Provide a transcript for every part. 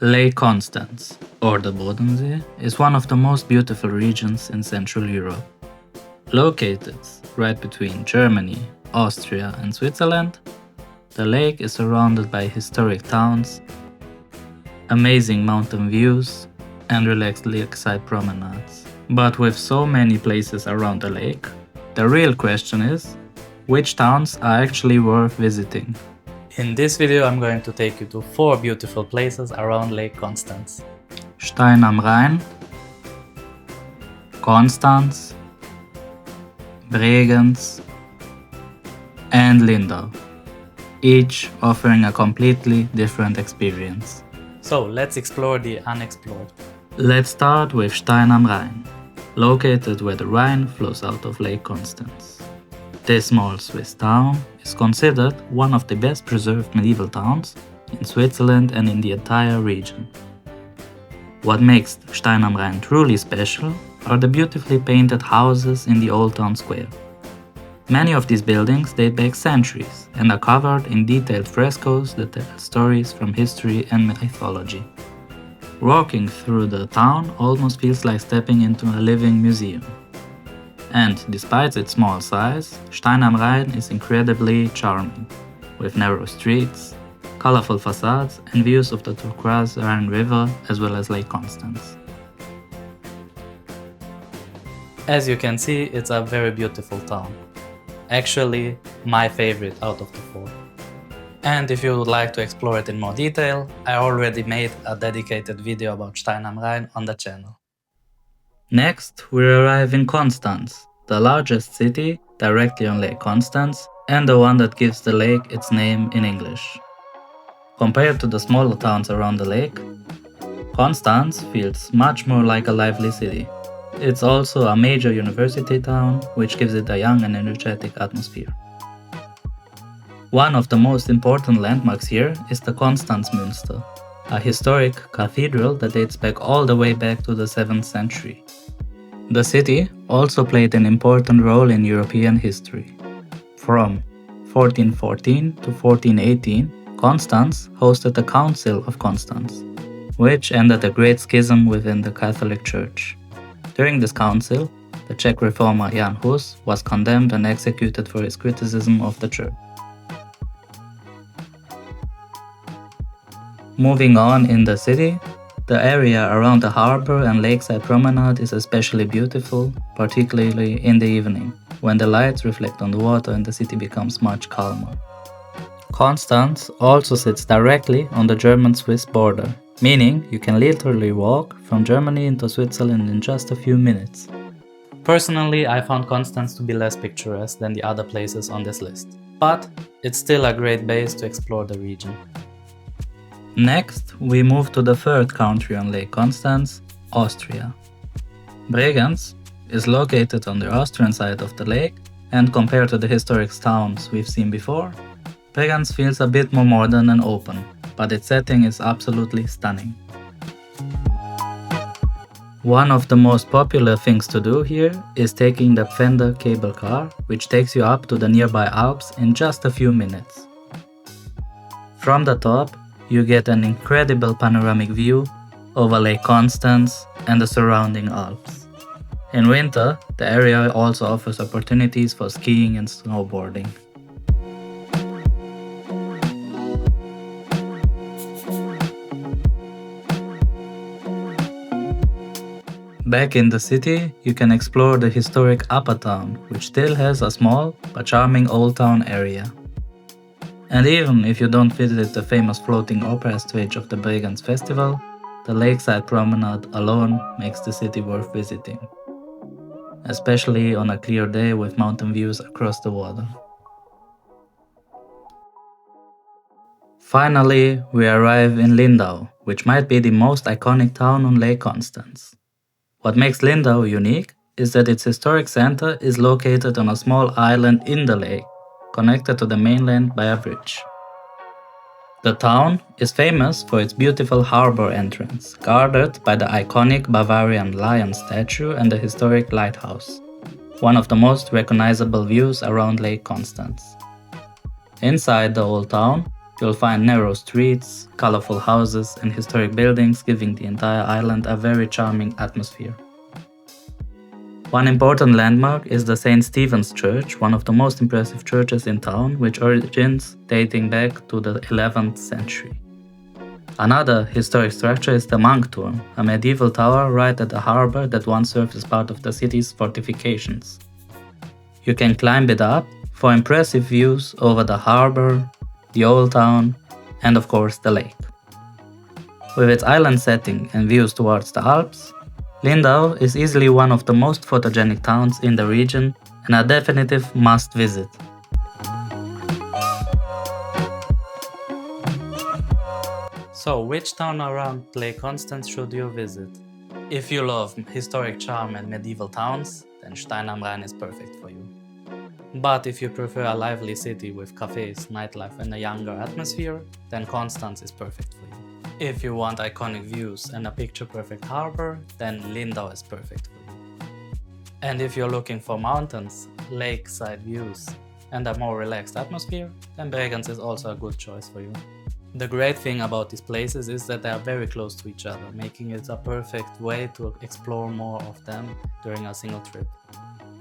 Lake Constance, or the Bodensee, is one of the most beautiful regions in Central Europe. Located right between Germany, Austria and Switzerland, the lake is surrounded by historic towns, amazing mountain views and relaxed lakeside promenades. But with so many places around the lake, the real question is, which towns are actually worth visiting? In this video I'm going to take you to 4 beautiful places around Lake Constance. Stein am Rhein, Konstanz, Bregenz and Lindau, each offering a completely different experience. So let's explore the unexplored. Let's start with Stein am Rhein, located where the Rhine flows out of Lake Constance. This small Swiss town is considered one of the best preserved medieval towns in Switzerland and in the entire region. What makes Stein am Rhein truly special are the beautifully painted houses in the old town square. Many of these buildings date back centuries and are covered in detailed frescoes that tell stories from history and mythology. Walking through the town almost feels like stepping into a living museum. And despite its small size, Stein am Rhein is incredibly charming, with narrow streets, colorful facades and views of the turquoise Rhine River as well as Lake Constance. As you can see, it's a very beautiful town. Actually, my favorite out of the 4. And if you would like to explore it in more detail, I already made a dedicated video about Stein am Rhein on the channel. Next, we arrive in Konstanz, the largest city directly on Lake Constance and the one that gives the lake its name in English. Compared to the smaller towns around the lake, Konstanz feels much more like a lively city. It's also a major university town, which gives it a young and energetic atmosphere. One of the most important landmarks here is the Konstanzmünster, a historic cathedral that dates back all the way back to the 7th century. The city also played an important role in European history. From 1414 to 1418, Konstanz hosted the Council of Constance, which ended a great schism within the Catholic Church. During this council, the Czech reformer Jan Hus was condemned and executed for his criticism of the Church. Moving on in the city, the area around the harbor and lakeside promenade is especially beautiful, particularly in the evening, when the lights reflect on the water and the city becomes much calmer. Konstanz also sits directly on the German-Swiss border, meaning you can literally walk from Germany into Switzerland in just a few minutes. Personally, I found Konstanz to be less picturesque than the other places on this list, but it's still a great base to explore the region. Next, we move to the 3rd country on Lake Constance, Austria. Bregenz is located on the Austrian side of the lake, and compared to the historic towns we've seen before, Bregenz feels a bit more modern and open, but its setting is absolutely stunning. One of the most popular things to do here is taking the Fender cable car, which takes you up to the nearby Alps in just a few minutes. From the top, you get an incredible panoramic view over Lake Constance and the surrounding Alps. In winter, the area also offers opportunities for skiing and snowboarding. Back in the city, you can explore the historic Upper Town, which still has a small but charming old town area. And even if you don't visit the famous floating opera stage of the Bregenz festival, the lakeside promenade alone makes the city worth visiting, especially on a clear day with mountain views across the water. Finally, we arrive in Lindau, which might be the most iconic town on Lake Constance. What makes Lindau unique is that its historic center is located on a small island in the lake, connected to the mainland by a bridge. The town is famous for its beautiful harbor entrance, guarded by the iconic Bavarian lion statue and the historic lighthouse, one of the most recognizable views around Lake Constance. Inside the old town, You'll find narrow streets, colorful houses, and historic buildings, giving the entire island a very charming atmosphere. One important landmark is the St. Stephen's Church, one of the most impressive churches in town, which origins dating back to the 11th century. Another historic structure is the Monk Turm, a medieval tower right at the harbor that once served as part of the city's fortifications. You can climb it up for impressive views over the harbor, the old town, and of course the lake. With its island setting and views towards the Alps, Lindau is easily one of the most photogenic towns in the region and a definitive must-visit. So, which town around Lake Constance should you visit? If you love historic charm and medieval towns, then Stein am Rhein is perfect for you. But if you prefer a lively city with cafes, nightlife and a younger atmosphere, then Konstanz is perfect for you. If you want iconic views and a picture-perfect harbor, then Lindau is perfect for you. And if you're looking for mountains, lakeside views and a more relaxed atmosphere, then Bregenz is also a good choice for you. The great thing about these places is that they are very close to each other, making it a perfect way to explore more of them during a single trip.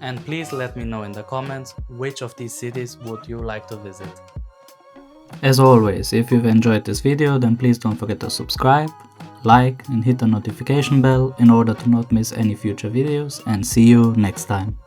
And please let me know in the comments which of these cities would you like to visit. As always, if you've enjoyed this video, then please don't forget to subscribe, like and hit the notification bell in order to not miss any future videos, and see you next time.